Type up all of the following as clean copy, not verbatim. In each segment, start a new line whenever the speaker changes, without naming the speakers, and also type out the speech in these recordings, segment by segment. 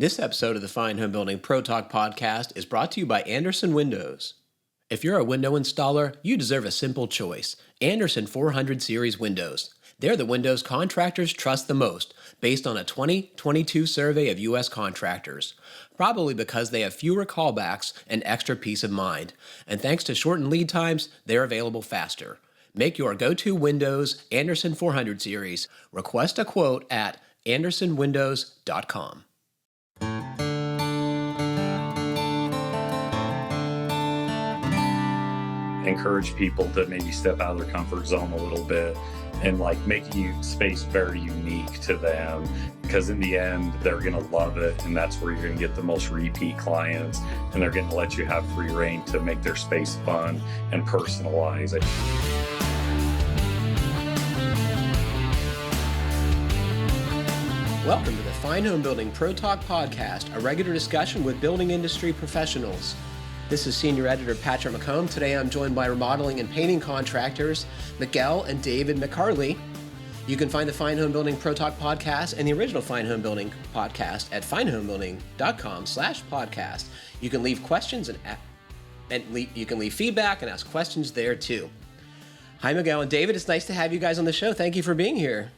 This episode of the Fine Homebuilding Pro Talk podcast is brought to you by Andersen Windows. If you're a window installer, you deserve a simple choice: Andersen 400 Series windows. They're the windows contractors trust the most, based on a 2022 survey of U.S. contractors. Probably because they have fewer callbacks and extra peace of mind. And thanks to shortened lead times, they're available faster. Make your go-to windows Andersen 400 Series. Request a quote at andersenwindows.com.
Encourage people to maybe step out of their comfort zone a little bit and making space very unique to them, because in the end they're going to love it, and that's where you're going to get the most repeat clients, and they're going to let you have free reign to make their space fun and personalize it.
Welcome to the Fine Homebuilding Pro Talk podcast, a regular discussion with building industry professionals. This is Senior Editor Patrick McComb. Today I'm joined by remodeling and painting contractors, Miquel and David McCarley. You can find the Fine Homebuilding Pro Talk podcast and the original Fine Homebuilding podcast at finehomebuilding.com/podcast. You can leave questions and you can leave feedback and ask questions there too. Hi, Miquel and David. It's nice to have you guys on the show. Thank you for being here.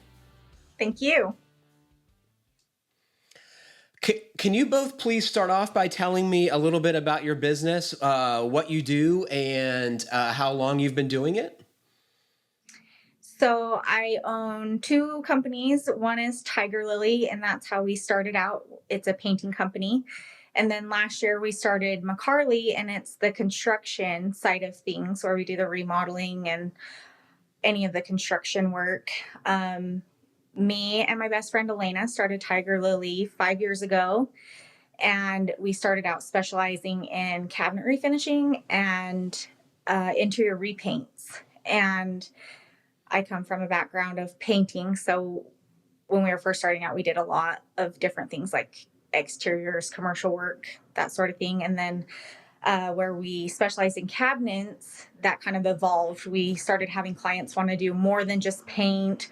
Thank you.
Can you both please start off by telling me a little bit about your business, what you do, and how long you've been doing it?
So I own two companies. One is Tiger Lily, and that's how we started out. It's a painting company. And then last year we started McCarley, and it's the construction side of things where we do the remodeling and any of the construction work. Me and my best friend Elena started Tiger Lily 5 years ago, and we started out specializing in cabinet refinishing and interior repaints. And I come from a background of painting, so when we were first starting out, we did a lot of different things like exteriors, commercial work, that sort of thing. And then where we specialized in cabinets, that kind of evolved. We started having clients want to do more than just paint,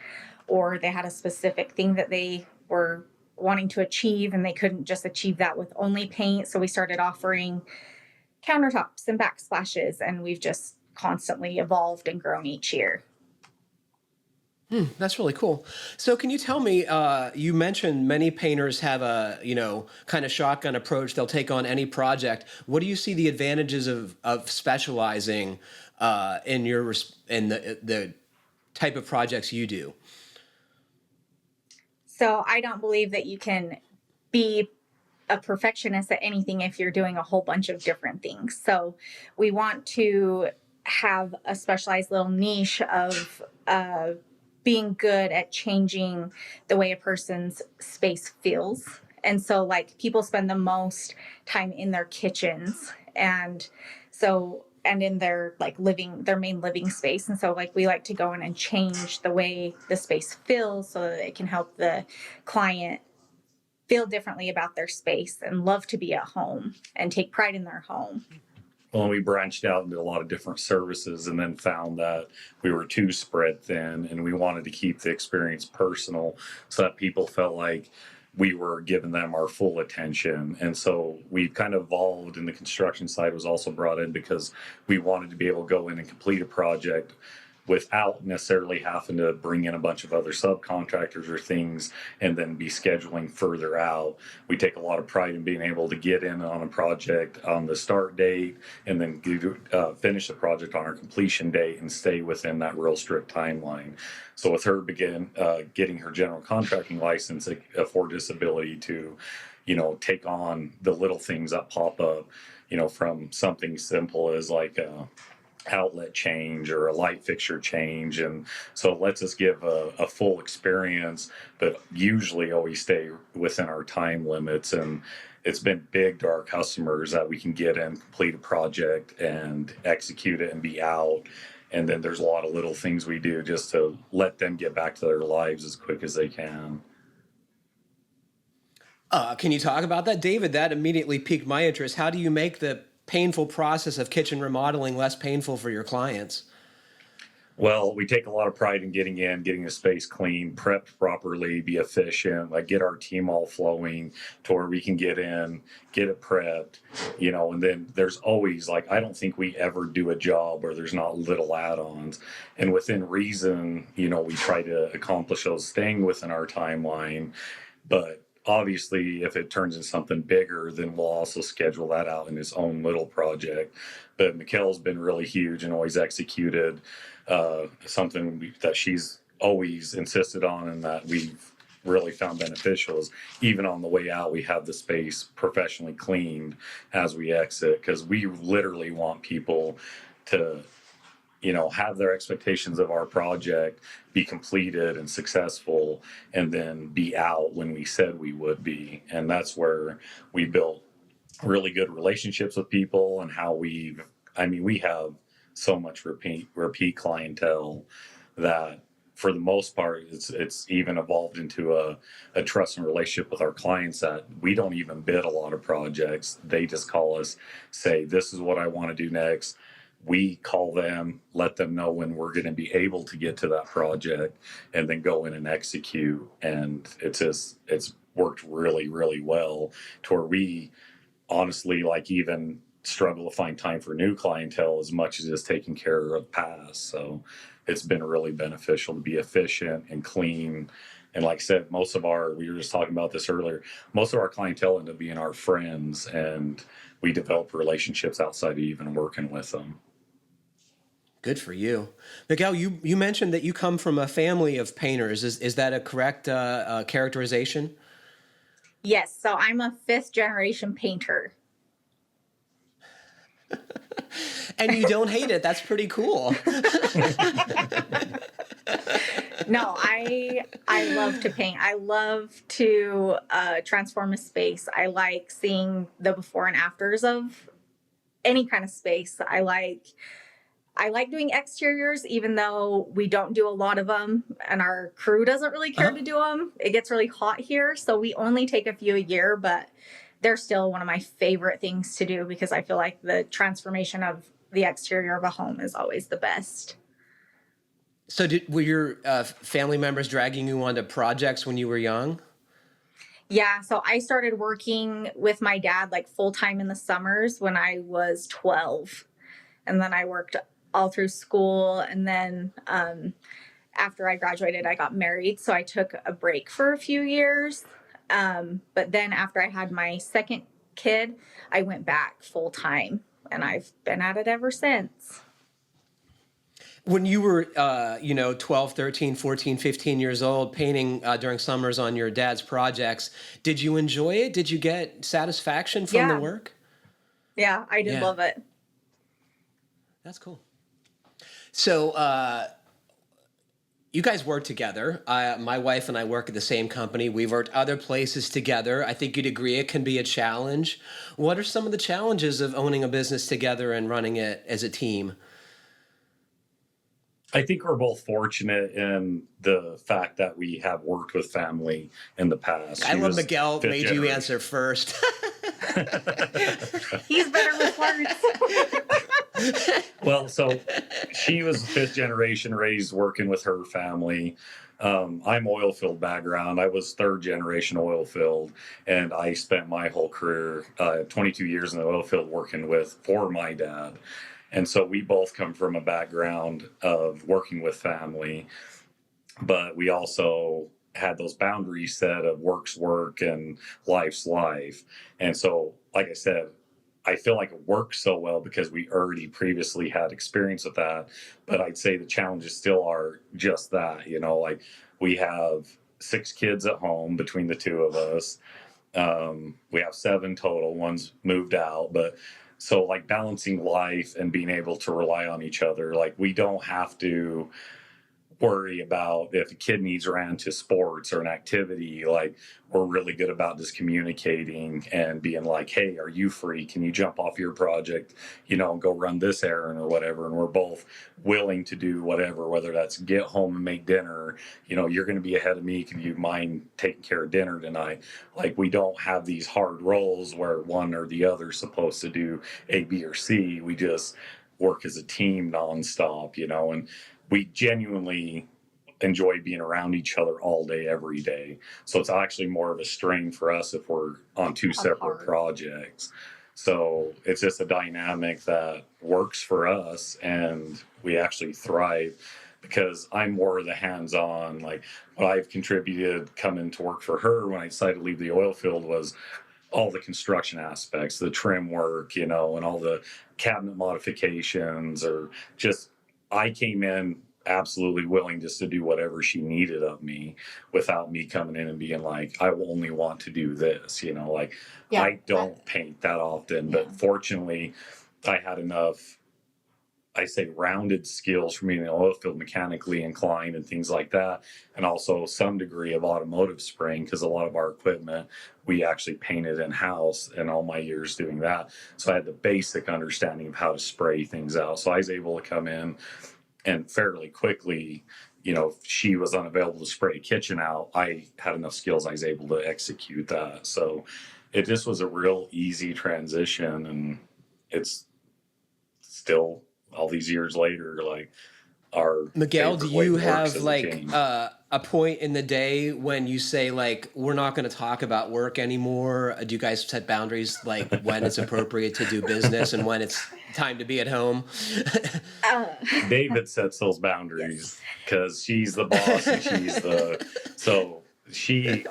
or they had a specific thing that they were wanting to achieve and they couldn't just achieve that with only paint. So we started offering countertops and backsplashes, and we've just constantly evolved and grown each year.
That's really cool. So can you tell me, you mentioned many painters have a, kind of shotgun approach. They'll take on any project. What do you see the advantages of specializing in the type of projects you do?
So I don't believe that you can be a perfectionist at anything if you're doing a whole bunch of different things. So we want to have a specialized little niche of being good at changing the way a person's space feels. And so people spend the most time in their kitchens and in their their main living space. And so we like to go in and change the way the space feels so that it can help the client feel differently about their space and love to be at home and take pride in their home.
Well, we branched out into a lot of different services and then found that we were too spread thin, and we wanted to keep the experience personal so that people felt like we were giving them our full attention. And so we kind of evolved, and the construction side was also brought in because we wanted to be able to go in and complete a project without necessarily having to bring in a bunch of other subcontractors or things and then be scheduling further out. We take a lot of pride in being able to get in on a project on the start date and then finish the project on our completion date and stay within that real strict timeline. So with her getting her general contracting license, it afforded us ability to, take on the little things that pop up, from something simple as outlet change or a light fixture change. And so it lets us give a full experience, but usually always stay within our time limits. And it's been big to our customers that we can get in, complete a project and execute it and be out. And then there's a lot of little things we do just to let them get back to their lives as quick as they can.
Can you talk about that, David? That immediately piqued my interest. How do you make the painful process of kitchen remodeling less painful for your clients?
Well, we take a lot of pride in getting the space clean, prepped properly, be efficient, like get our team all flowing to where we can get in, get it prepped, and then there's always like, I don't think we ever do a job where there's not little add-ons. And within reason, we try to accomplish those things within our timeline. But obviously, if it turns into something bigger, then we'll also schedule that out in its own little project. But Miquel's been really huge and always executed something that she's always insisted on and that we've really found beneficial is even on the way out, we have the space professionally cleaned as we exit, because we literally want people to have their expectations of our project be completed and successful, and then be out when we said we would be. And that's where we built really good relationships with people, and how we have so much repeat clientele that for the most part, it's even evolved into a trust and relationship with our clients that we don't even bid a lot of projects. They just call us, say, this is what I want to do next. We call them, let them know when we're going to be able to get to that project, and then go in and execute. And it's worked really, really well to where we honestly even struggle to find time for new clientele as much as it's taking care of past. So it's been really beneficial to be efficient and clean. And like I said, we were just talking about this earlier, most of our clientele end up being our friends, and we develop relationships outside of even working with them.
Good for you. Miquel, you mentioned that you come from a family of painters. Is that a correct characterization?
Yes. So I'm a 5th generation painter.
And you don't hate it. That's pretty cool.
No, I love to paint. I love to transform a space. I like seeing the before and afters of any kind of space. I like doing exteriors, even though we don't do a lot of them, and our crew doesn't really care to do them. It gets really hot here, so we only take a few a year, but they're still one of my favorite things to do, because I feel like the transformation of the exterior of a home is always the best.
So were your family members dragging you onto projects when you were young?
Yeah, so I started working with my dad full-time in the summers when I was 12. And then I worked all through school. And then after I graduated, I got married. So I took a break for a few years. But then after I had my second kid, I went back full-time. And I've been at it ever since.
When you were, 12, 13, 14, 15 years old, painting during summers on your dad's projects, did you enjoy it? Did you get satisfaction from the work?
Yeah, I did love it.
That's cool. So you guys work together. My wife and I work at the same company. We've worked other places together. I think you'd agree it can be a challenge. What are some of the challenges of owning a business together and running it as a team?
I think we're both fortunate in the fact that we have worked with family in the past.
I love Miquel made you answer first.
He's better with words.
Well, so she was 5th generation raised working with her family. I'm oil field background. I was 3rd generation oil field, and I spent my whole career, 22 years in the oil field working for my dad. And so we both come from a background of working with family, but we also had those boundaries set of work's work and life's life. And so, like I said, I feel like it works so well because we already previously had experience with that. But I'd say the challenges still are just that, we have 6 kids at home between the two of us. We have 7 total. One's moved out, but so balancing life and being able to rely on each other, we don't have to worry about if a kid needs ran to sports or an activity. We're really good about just communicating and being hey, are you free? Can you jump off your project, and go run this errand or whatever? And we're both willing to do whatever, whether that's get home and make dinner. You're going to be ahead of me. Can you mind taking care of dinner tonight? We don't have these hard roles where one or the other is supposed to do A, B, or C. We just work as a team nonstop, and we genuinely enjoy being around each other all day, every day. So it's actually more of a strain for us if we're on two separate
Apart.
projects. So it's just a dynamic that works for us, and we actually thrive because I'm more the hands-on. Like, what I've contributed coming to work for her when I decided to leave the oil field was all the construction aspects, the trim work, and all the cabinet modifications, or just I came in absolutely willing just to do whatever she needed of me without me coming in and being like, I only want to do this, like
Yeah.
I don't paint that often, but fortunately I had enough, I say, rounded skills from being in the oil field, mechanically inclined and things like that. And also some degree of automotive spraying, because a lot of our equipment we actually painted in house in all my years doing that. So I had the basic understanding of how to spray things out. So I was able to come in and fairly quickly, if she was unavailable to spray a kitchen out, I had enough skills, I was able to execute that. So it just was a real easy transition. And it's still, all these years later, like, our
Miguel, do
favorite way
you
to work
have
hasn't
like
changed.
a point in the day when you say like we're not going to talk about work anymore? Do you guys set boundaries like when it's appropriate to do business and when it's time to be at home?
David sets those boundaries because she's the boss and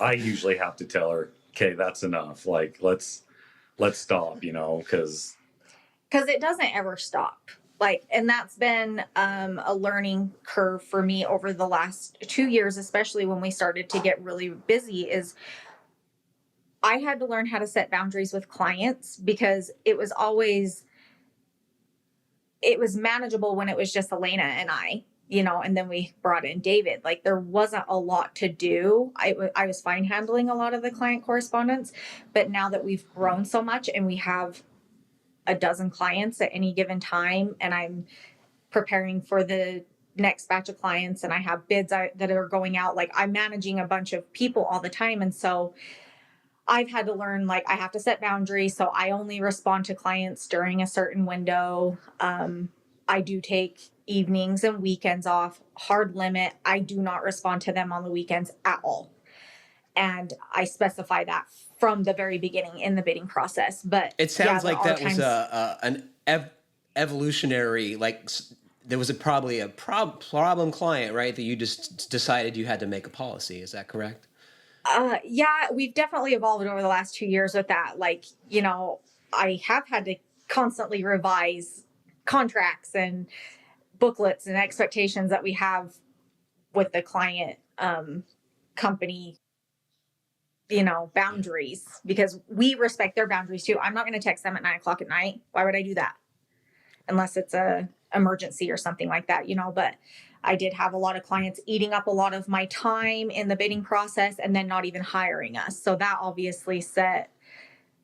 I usually have to tell her, okay, that's enough. Like, let's stop, because
it doesn't ever stop. Like, and that's been a learning curve for me over the last 2 years, especially when we started to get really busy, is I had to learn how to set boundaries with clients, because it was manageable when it was just Elena and I, and then we brought in David. Like, there wasn't a lot to do. I was fine handling a lot of the client correspondence, but now that we've grown so much and we have a dozen clients at any given time, and I'm preparing for the next batch of clients, and I have bids that are going out, like, I'm managing a bunch of people all the time. And so I've had to learn, like, I have to set boundaries. So I only respond to clients during a certain window. I do take evenings and weekends off, hard limit. I do not respond to them on the weekends at all. And I specify that from the very beginning in the bidding process. But
It sounds like that was
times,
an evolutionary, like there was probably a problem client, right? That you just decided you had to make a policy. Is that correct?
Yeah, we've definitely evolved over the last 2 years with that. Like, I have had to constantly revise contracts and booklets and expectations that we have with the client company, boundaries, because we respect their boundaries too. I'm not going to text them at 9:00 at night. Why would I do that? Unless it's a emergency or something like that, but I did have a lot of clients eating up a lot of my time in the bidding process and then not even hiring us. So that obviously set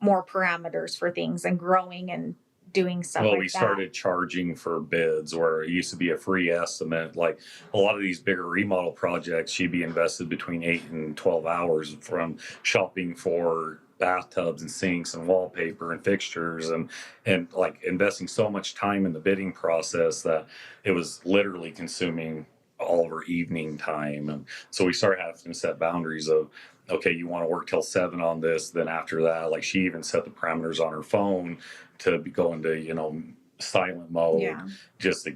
more parameters for things and growing and doing stuff like that.
Well, we started charging for bids where it used to be a free estimate. Like, a lot of these bigger remodel projects, she'd be invested between 8 and 12 hours from shopping for bathtubs and sinks and wallpaper and fixtures, and like investing so much time in the bidding process that it was literally consuming all of her evening time. And so we started having to set boundaries of, okay, you want to work till 7 on this, then after that, like, she even set the parameters on her phone to go into silent mode, just to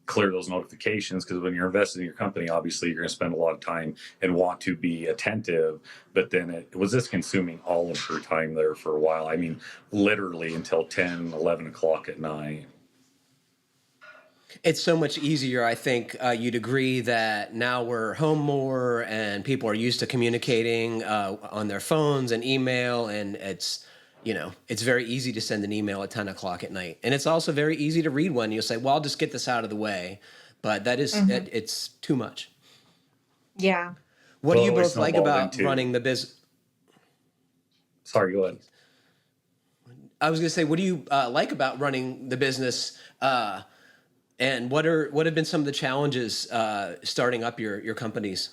clear those notifications, because when you're investing in your company, obviously you're going to spend a lot of time and want to be attentive. But then it was just consuming all of her time there for a while. I mean, literally until 10, 11 o'clock at night.
It's so much easier. I think you'd agree that now we're home more and people are used to communicating on their phones and email, and it's very easy to send an email at 10 o'clock at night. And it's also very easy to read one. You'll say, well, I'll just get this out of the way. But that is, it's too much.
Yeah.
What do you both like about running the business?
Sorry, go ahead.
I was going to say, what do you like about running the business? And what have been some of the challenges starting up your companies?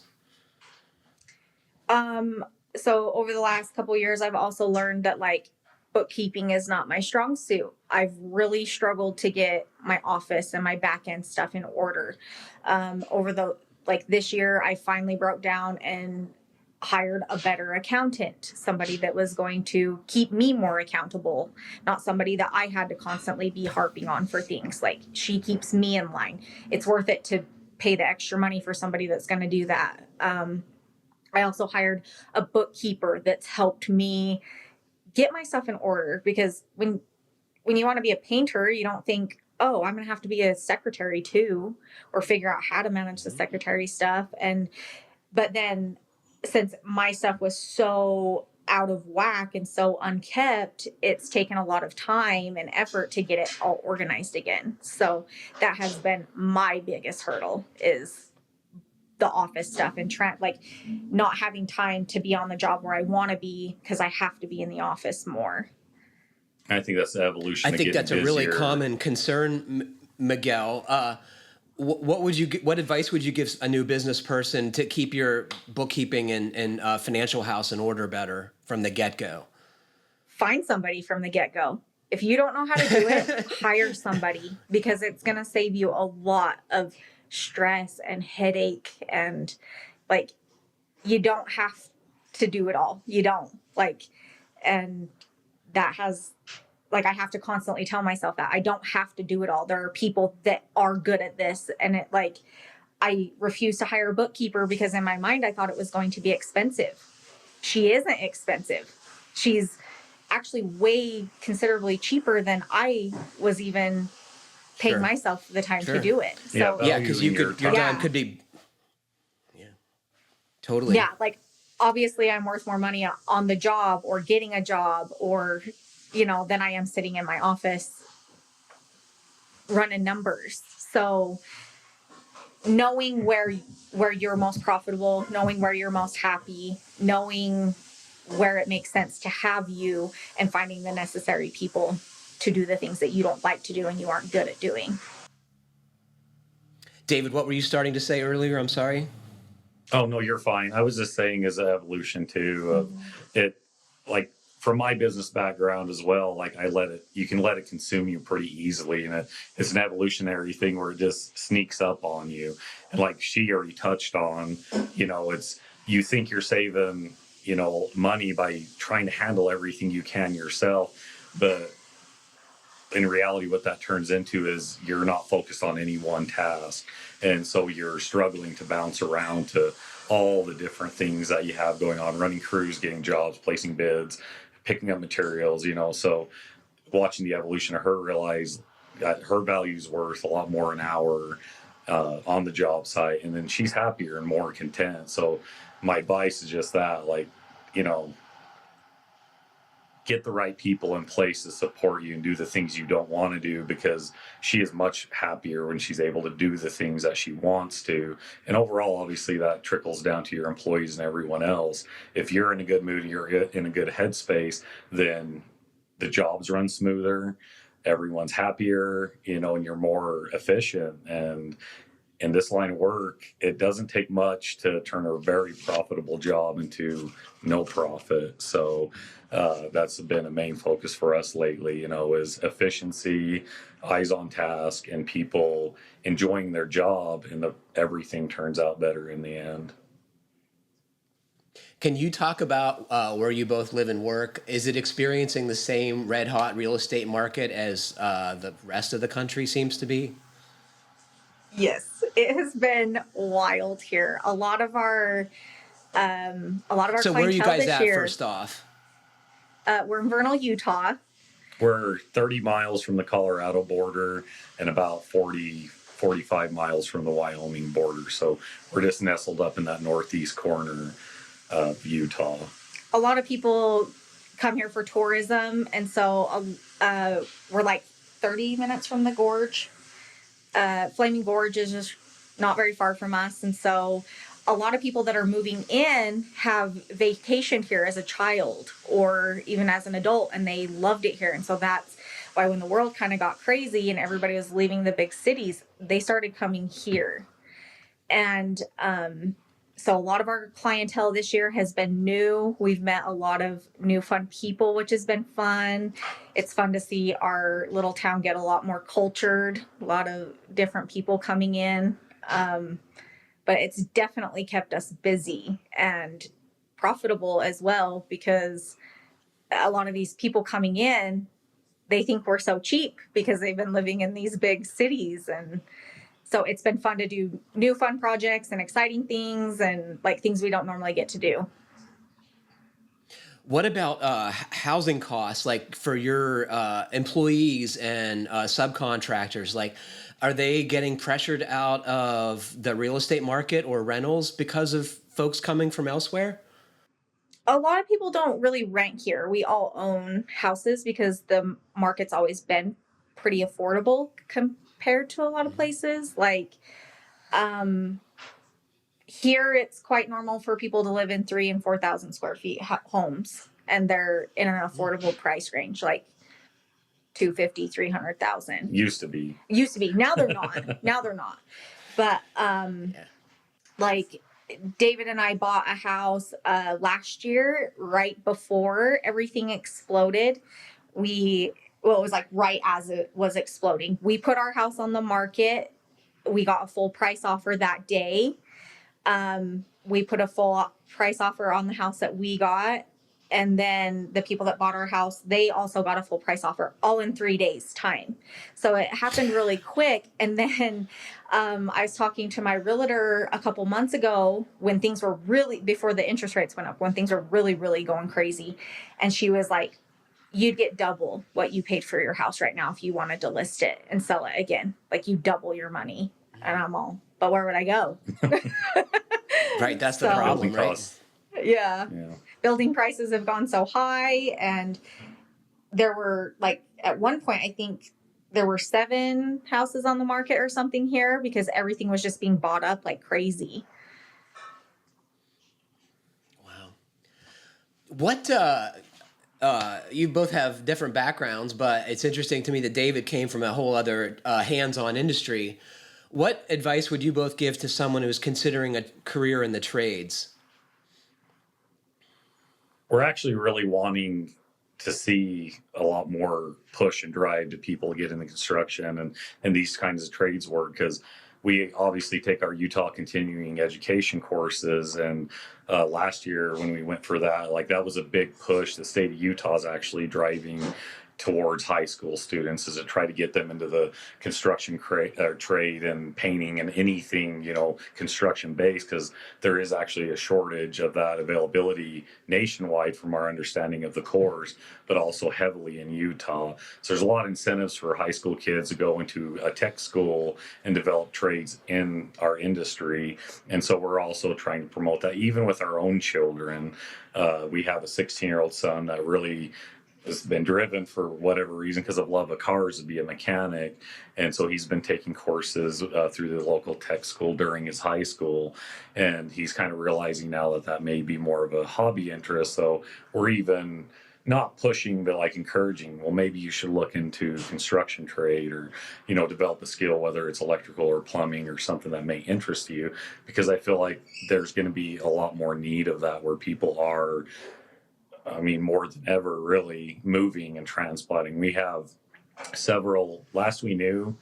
So over the last couple of years, I've also learned that, like, bookkeeping is not my strong suit. I've really struggled to get my office and my back end stuff in order. This year, I finally broke down and hired a better accountant, somebody that was going to keep me more accountable, not somebody that I had to constantly be harping on for things. Like, she keeps me in line. It's worth it to pay the extra money for somebody that's going to do that. I also hired a bookkeeper that's helped me get my stuff in order, because when you want to be a painter, you don't think, oh, I'm going to have to be a secretary too, or figure out how to manage the secretary stuff. But then, since my stuff was so out of whack and so unkept, it's taken a lot of time and effort to get it all organized again. So that has been my biggest hurdle, is the office stuff, and not having time to be on the job where I want to be, because I have to be in the office more.
I think that's the evolution.
I think that's a really common concern, Miguel. What advice would you give a new business person to keep your bookkeeping and financial house in order better from the get-go?
Find somebody from the get-go. If you don't know how to do it, hire somebody, because it's going to save you a lot of stress and headache, and you don't have to do it all. You don't and that has I have to constantly tell myself that I don't have to do it all. There are people that are good at this, and I refuse to hire a bookkeeper because in my mind I thought it was going to be expensive. She isn't expensive. She's actually way considerably cheaper than I was even paying myself the time to do it. So
because your time could be totally.
Yeah, obviously I'm worth more money on the job or getting a job or than I am sitting in my office running numbers. So knowing where you're most profitable, knowing where you're most happy, knowing where it makes sense to have you, and finding the necessary people to do the things that you don't like to do and you aren't good at doing.
David, what were you starting to say earlier? I'm sorry.
Oh, no, you're fine. I was just saying, as an evolution too, of it, from my business background as well, you can let it consume you pretty easily. And it's an evolutionary thing where it just sneaks up on you. And like she already touched on, you think you're saving, money by trying to handle everything you can yourself. But in reality, what that turns into is you're not focused on any one task. And so you're struggling to bounce around to all the different things that you have going on, running crews, getting jobs, placing bids, picking up materials, So watching the evolution of her, realize that her value's worth a lot more an hour on the job site. And then she's happier and more content. So my advice is just that, get the right people in place to support you and do the things you don't want to do, because she is much happier when she's able to do the things that she wants to. And overall, obviously, that trickles down to your employees and everyone else. If you're in a good mood, you're in a good headspace, then the jobs run smoother, everyone's happier, and you're more efficient. And in this line of work, it doesn't take much to turn a very profitable job into no profit. So that's been a main focus for us lately, is efficiency, eyes on task, and people enjoying their job, and everything turns out better in the end.
Can you talk about where you both live and work? Is it experiencing the same red hot real estate market as the rest of the country seems to be?
Yes, it has been wild here. A lot of our
So where are you guys at
year,
first off?
We're in Vernal, Utah.
We're 30 miles from the Colorado border and about 45 miles from the Wyoming border. So we're just nestled up in that northeast corner of Utah.
A lot of people come here for tourism, and so we're 30 minutes from the gorge. Flaming Gorge is just not very far from us, and so a lot of people that are moving in have vacationed here as a child or even as an adult, and they loved it here. And so that's why when the world kind of got crazy and everybody was leaving the big cities, they started coming here. And So a lot of our clientele this year has been new. We've met a lot of new fun people, which has been fun. It's fun to see our little town get a lot more cultured, a lot of different people coming in. But it's definitely kept us busy and profitable as well, because a lot of these people coming in, they think we're so cheap because they've been living in these big cities. And so it's been fun to do new fun projects and exciting things and like things we don't normally get to do.
What about housing costs, like for your employees and subcontractors? Like, are they getting pressured out of the real estate market or rentals because of folks coming from elsewhere?
A lot of people don't really rent here. We all own houses because the market's always been pretty affordable compared to a lot of places. Like, here it's quite normal for people to live in 3,000 and 4,000 square feet homes, and they're in an affordable price range, like 250, 300,000.
Used to be.
Now they're not. But like David and I bought a house last year right before everything exploded. It was like right as it was exploding. We put our house on the market. We got a full price offer that day. We put a full price offer on the house that we got. And then the people that bought our house, they also got a full price offer all in 3 days time. So it happened really quick. And then I was talking to my realtor a couple months ago when things were really, before the interest rates went up, when things were really, really going crazy. And she was like, you'd get double what you paid for your house right now if you wanted to list it and sell it again. Like, you double your money. And I'm all, but where would I go?
Right, that's the problem, right?
Yeah. Building prices have gone so high, and there were, like, at one point, I think there were 7 houses on the market or something here because everything was just being bought up like crazy.
Wow. What, you both have different backgrounds, but it's interesting to me that David came from a whole other hands-on industry. What advice would you both give to someone who's considering a career in the trades?
We're actually really wanting to see a lot more push and drive to people to get into construction and these kinds of trades work, because we obviously take our Utah continuing education courses, and last year when we went for that, like, that was a big push. The state of Utah is actually driving towards high school students is to try to get them into the construction trade and painting and anything, construction based, because there is actually a shortage of that availability nationwide from our understanding of the course, but also heavily in Utah. So there's a lot of incentives for high school kids to go into a tech school and develop trades in our industry. And so we're also trying to promote that even with our own children. We have a 16-year-old son that really has been driven for whatever reason because of love of cars to be a mechanic. And so he's been taking courses through the local tech school during his high school. And he's kind of realizing now that that may be more of a hobby interest. So we're even not pushing, but like encouraging, well, maybe you should look into construction trade or, develop a skill, whether it's electrical or plumbing or something that may interest you. Because I feel like there's going to be a lot more need of that where people are, more than ever, really moving and transplanting. We have several, last we knew,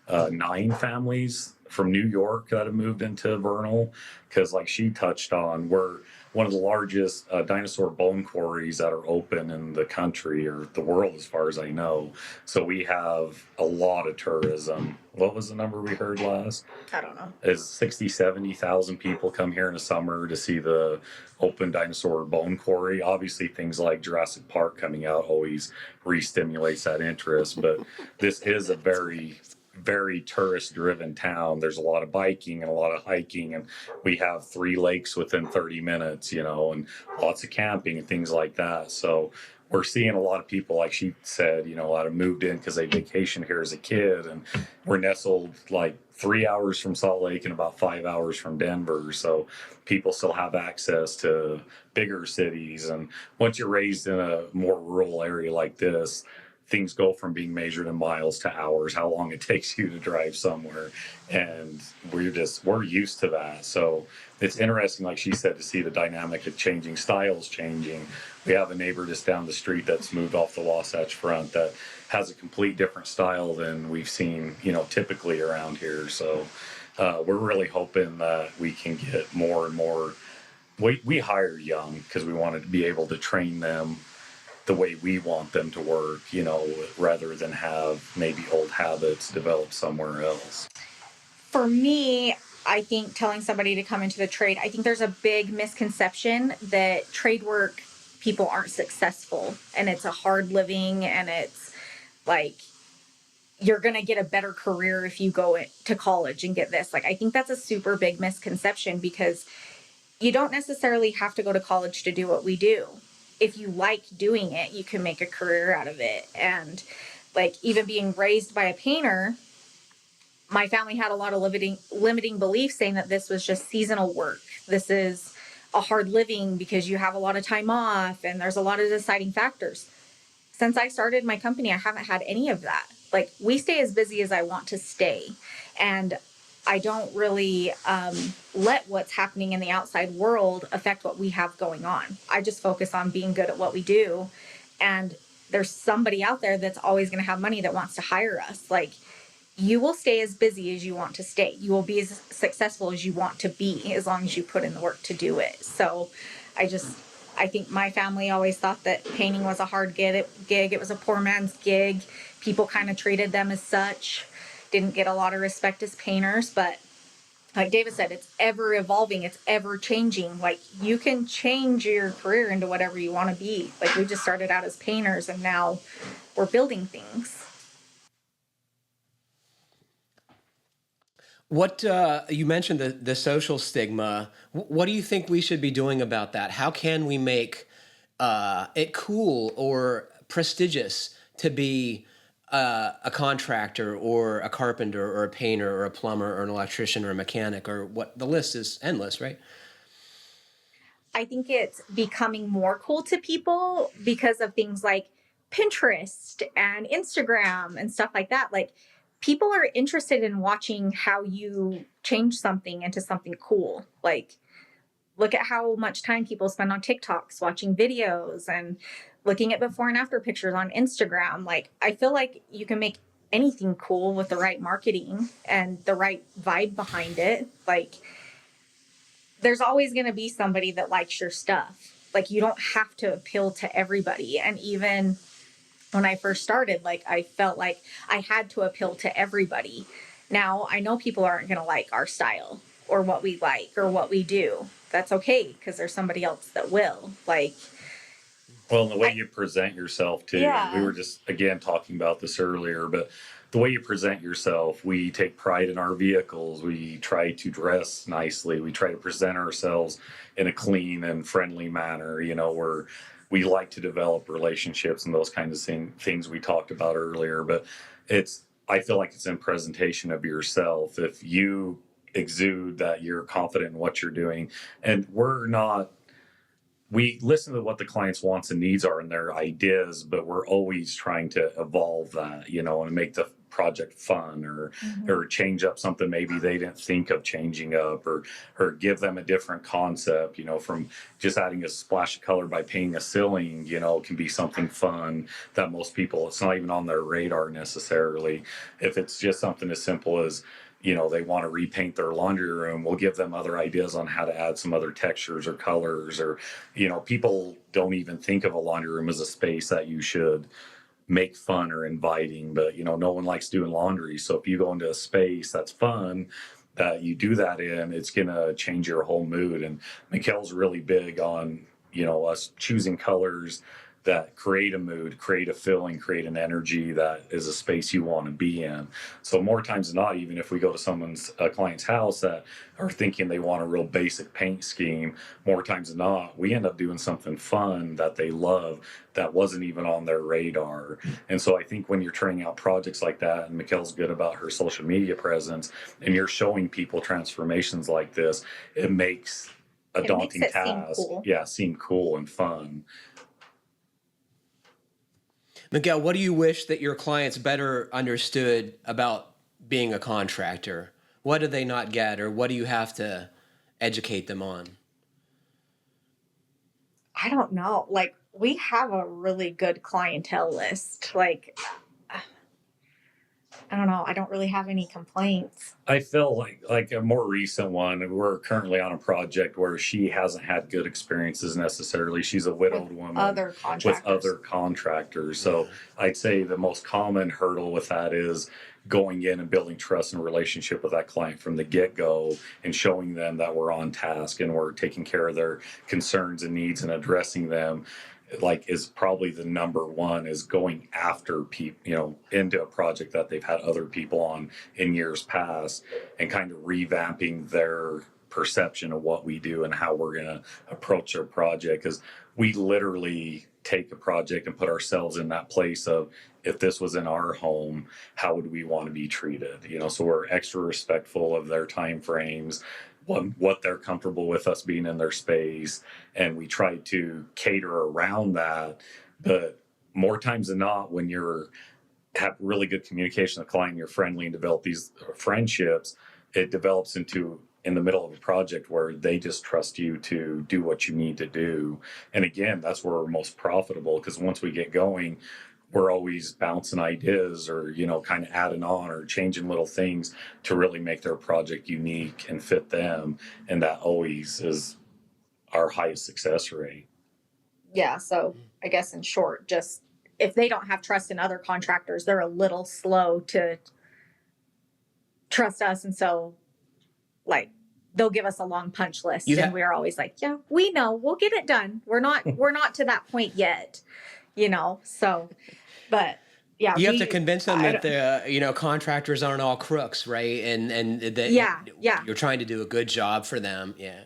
9 families from New York that have moved into Vernal, because like she touched on, we're one of the largest dinosaur bone quarries that are open in the country or the world as far as I know. So we have a lot of tourism. What was the number we heard last?
I don't know.
Is 60, 70,000 people come here in the summer to see the open dinosaur bone quarry. Obviously things like Jurassic Park coming out always re-stimulates that interest, but this is a very, very tourist driven town. There's a lot of biking and a lot of hiking, and we have 3 lakes within 30 minutes, and lots of camping and things like that. So we're seeing a lot of people, like she said, a lot of moved in because they vacationed here as a kid, and we're nestled like 3 hours from Salt Lake and about 5 hours from Denver. So people still have access to bigger cities. And once you're raised in a more rural area like this, things go from being measured in miles to hours, how long it takes you to drive somewhere. And we're used to that. So it's interesting, like she said, to see the dynamic of changing styles changing. We have a neighbor just down the street that's moved off the Wasatch Front that has a complete different style than we've seen, typically around here. So we're really hoping that we can get more and more. We hire young because we want to be able to train them the way we want them to work, rather than have maybe old habits developed somewhere else.
For me, I think telling somebody to come into the trade, I think there's a big misconception that trade work people aren't successful and it's a hard living and it's like you're going to get a better career if you go to college and get this. Like, I think that's a super big misconception because you don't necessarily have to go to college to do what we do. If you like doing it, you can make a career out of it. And like even being raised by a painter, my family had a lot of limiting beliefs saying that this was just seasonal work. This is a hard living because you have a lot of time off and there's a lot of deciding factors. Since I started my company, I haven't had any of that. Like, we stay as busy as I want to stay. And I don't really let what's happening in the outside world affect what we have going on. I just focus on being good at what we do. And there's somebody out there that's always going to have money that wants to hire us. Like, you will stay as busy as you want to stay. You will be as successful as you want to be as long as you put in the work to do it. So I think my family always thought that painting was a hard gig. It was a poor man's gig. People kind of treated them as such. Didn't get a lot of respect as painters. But like David said, it's ever evolving. It's ever changing. Like, you can change your career into whatever you want to be. Like, we just started out as painters and now we're building things.
What you mentioned the social stigma. What do you think we should be doing about that? How can we make it cool or prestigious to be a contractor or a carpenter or a painter or a plumber or an electrician or a mechanic, or what? The list is endless, right?
I think it's becoming more cool to people because of things like Pinterest and Instagram and stuff like that. Like, people are interested in watching how you change something into something cool. Like, look at how much time people spend on TikToks watching videos and looking at before and after pictures on Instagram. Like, I feel like you can make anything cool with the right marketing and the right vibe behind it. Like, there's always going to be somebody that likes your stuff. Like, you don't have to appeal to everybody. And even when I first started, like, I felt like I had to appeal to everybody. Now I know people aren't going to like our style or what we like or what we do. That's okay, because there's somebody else that will. Like,
well, the way you present yourself too.
Yeah.
We were just again talking about this earlier, but the way you present yourself, we take pride in our vehicles. We try to dress nicely. We try to present ourselves in a clean and friendly manner. We like to develop relationships and those kinds of things we talked about earlier. But I feel like it's in presentation of yourself. If you exude that you're confident in what you're doing, and we listen to what the client's wants and needs are and their ideas, but we're always trying to evolve that, and make the project fun or change up something maybe they didn't think of changing up, or give them a different concept, from just adding a splash of color by painting a ceiling, can be something fun that most people, it's not even on their radar necessarily. If it's just something as simple as, they want to repaint their laundry room, we'll give them other ideas on how to add some other textures or colors, or, people don't even think of a laundry room as a space that you should make fun or inviting, but, no one likes doing laundry. So if you go into a space that's fun, that you do that in, it's going to change your whole mood. And Miquel's really big on, us choosing colors that create a mood, create a feeling, create an energy that is a space you want to be in. So more times than not, even if we go to a client's house that are thinking they want a real basic paint scheme, more times than not, we end up doing something fun that they love that wasn't even on their radar. And so I think when you're turning out projects like that, and Miquel's good about her social media presence, and you're showing people transformations like this, it makes a daunting task.
Seem cool.
Yeah, seem cool and fun.
Miguel, what do you wish that your clients better understood about being a contractor? What do they not get, or what do you have to educate them on?
I don't know. Like, we have a really good clientele list. Like, I don't know. I don't really have any complaints.
I feel like a more recent one. We're currently on a project where she hasn't had good experiences necessarily. She's a widowed woman
Other
with
contractors.
other contractors. So I'd say the most common hurdle with that is going in and building trust and relationship with that client from the get-go and showing them that we're on task and we're taking care of their concerns and needs and addressing them, like, is probably the number one, is going after people, into a project that they've had other people on in years past, and kind of revamping their perception of what we do and how we're going to approach their project. Because we literally take a project and put ourselves in that place of, if this was in our home, how would we want to be treated? So we're extra respectful of their time frames, what they're comfortable with us being in their space, and we try to cater around that. But more times than not, when you're have really good communication with the client, you're friendly and develop these friendships, it develops into, in the middle of a project, where they just trust you to do what you need to do. And again, that's where we're most profitable, because once we get going, we're always bouncing ideas, or kind of adding on or changing little things to really make their project unique and fit them. And that always is our highest success rate.
Yeah. So I guess in short, just if they don't have trust in other contractors, they're a little slow to trust us. And so, like, they'll give us a long punch list, and we're always like, yeah, we know, we'll get it done. We're not to that point yet, so, but yeah.
You have to convince them that the contractors aren't all crooks, right? And that you're trying to do a good job for them. Yeah.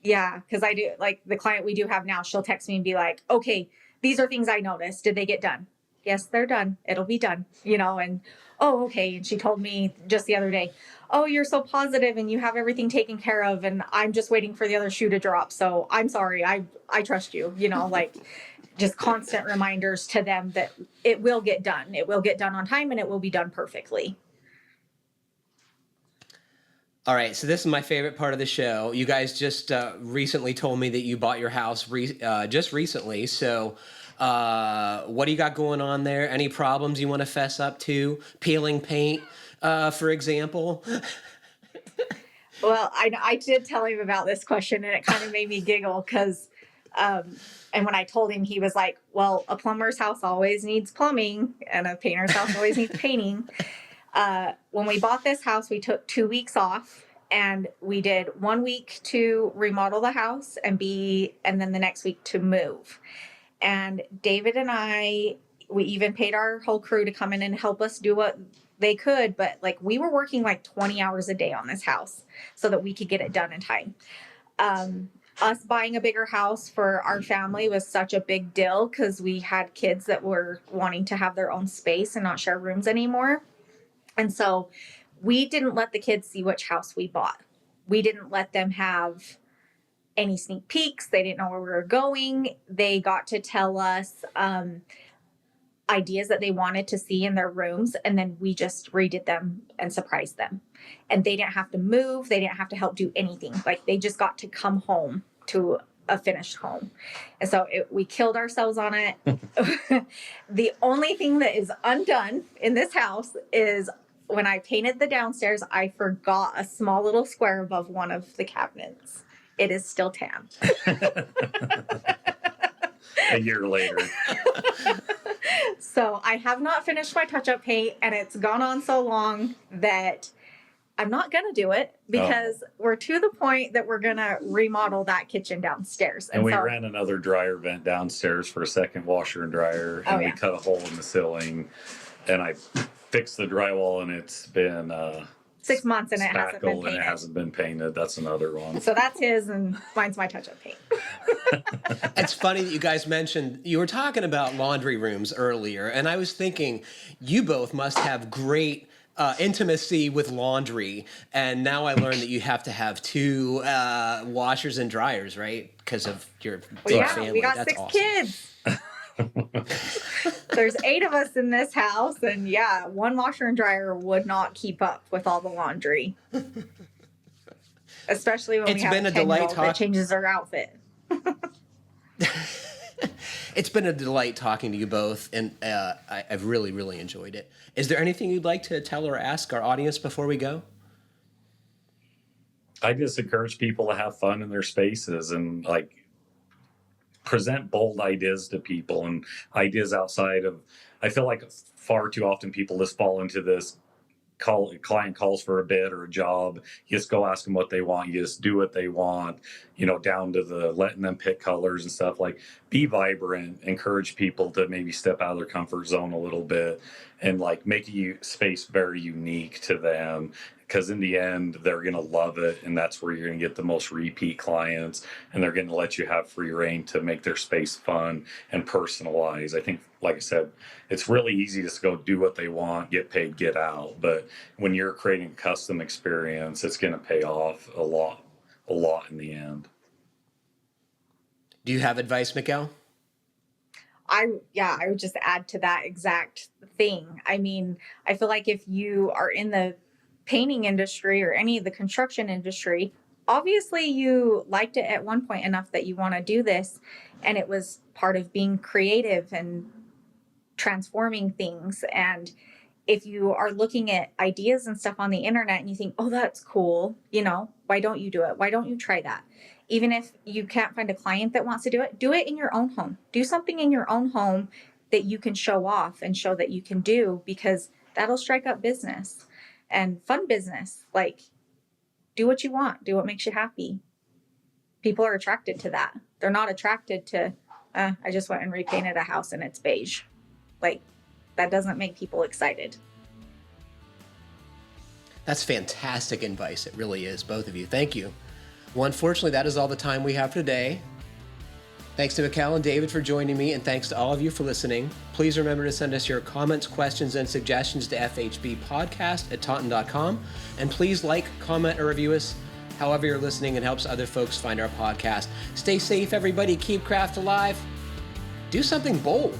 Yeah, because I do, like, the client we do have now, she'll text me and be like, okay, these are things I noticed. Did they get done? Yes, they're done. It'll be done, and, oh, okay. And she told me just the other day, oh, you're so positive and you have everything taken care of, and I'm just waiting for the other shoe to drop. So I'm sorry. I trust you, like, just constant reminders to them that it will get done. It will get done on time, and it will be done perfectly.
All right, so this is my favorite part of the show. You guys just recently told me that you bought your house just recently. So what do you got going on there? Any problems you want to fess up to? Peeling paint, for example?
Well, I did tell him about this question, and it kind of made me giggle because, and when I told him, he was like, well, a plumber's house always needs plumbing, and a painter's house always needs painting. When we bought this house, we took 2 weeks off, and we did 1 week to remodel the house and then the next week to move. And David and we even paid our whole crew to come in and help us do what they could. But, like, we were working like 20 hours a day on this house so that we could get it done in time. Us buying a bigger house for our family was such a big deal because we had kids that were wanting to have their own space and not share rooms anymore. And so we didn't let the kids see which house we bought. We didn't let them have any sneak peeks. They didn't know where we were going. They got to tell us ideas that they wanted to see in their rooms, and then we just redid them and surprised them. And they didn't have to move. They didn't have to help do anything. Like, they just got to come home to a finished home. And so we killed ourselves on it. The only thing that is undone in this house is when I painted the downstairs, I forgot a small little square above one of the cabinets. It is still tan.
A year later.
So I have not finished my touch-up paint, and it's gone on so long that I'm not going to do it because we're to the point that we're going to remodel that kitchen downstairs.
And we ran another dryer vent downstairs for a second washer and dryer, and we cut a hole in the ceiling, and I fixed the drywall, and it's been
6 months and it hasn't been painted.
And it hasn't been painted. That's another one.
So that's his, and mine's my touch-up paint.
It's funny that you guys mentioned, you were talking about laundry rooms earlier, and I was thinking you both must have great intimacy with laundry, and now I learned that you have to have 2 washers and dryers, right? Because of your big family.
We got
That's
6
awesome.
kids. There's 8 of us in this house, and yeah, one washer and dryer would not keep up with all the laundry. Especially when we have a 10-year-old that changes their outfit.
It's been a delight talking to you both, and I've really, really enjoyed it. Is there anything you'd like to tell or ask our audience before we go?
I just encourage people to have fun in their spaces and like present bold ideas to people and ideas outside of, I feel like far too often people just fall into this client calls for a bid or a job. You just go ask them what they want. You just do what they want, down to the letting them pick colors and stuff. Like, be vibrant, encourage people to maybe step out of their comfort zone a little bit and like make a space very unique to them. Because in the end, they're going to love it. And that's where you're going to get the most repeat clients. And they're going to let you have free reign to make their space fun and personalized. I think, like I said, it's really easy to go do what they want, get paid, get out. But when you're creating a custom experience, it's going to pay off a lot in the end.
Do you have advice, Miquel?
I would just add to that exact thing. I mean, I feel like if you are in the painting industry or any of the construction industry, obviously you liked it at one point enough that you want to do this, and it was part of being creative and transforming things. And if you are looking at ideas and stuff on the internet and you think, oh, that's cool, why don't you do it? Why don't you try that? Even if you can't find a client that wants to do it in your own home. Do something in your own home that you can show off and show that you can do, because that'll strike up business. And fun business. Like, do what you want. Do what makes you happy. People are attracted to that. They're not attracted to, I just went and repainted a house and it's beige. Like, that doesn't make people excited.
That's fantastic advice. It really is, both of you. Thank you. Well, unfortunately, that is all the time we have for today. Thanks to Miquel and David for joining me, and thanks to all of you for listening. Please remember to send us your comments, questions, and suggestions to fhbpodcast@taunton.com. And please like, comment, or review us however you're listening. It helps other folks find our podcast. Stay safe, everybody. Keep craft alive. Do something bold.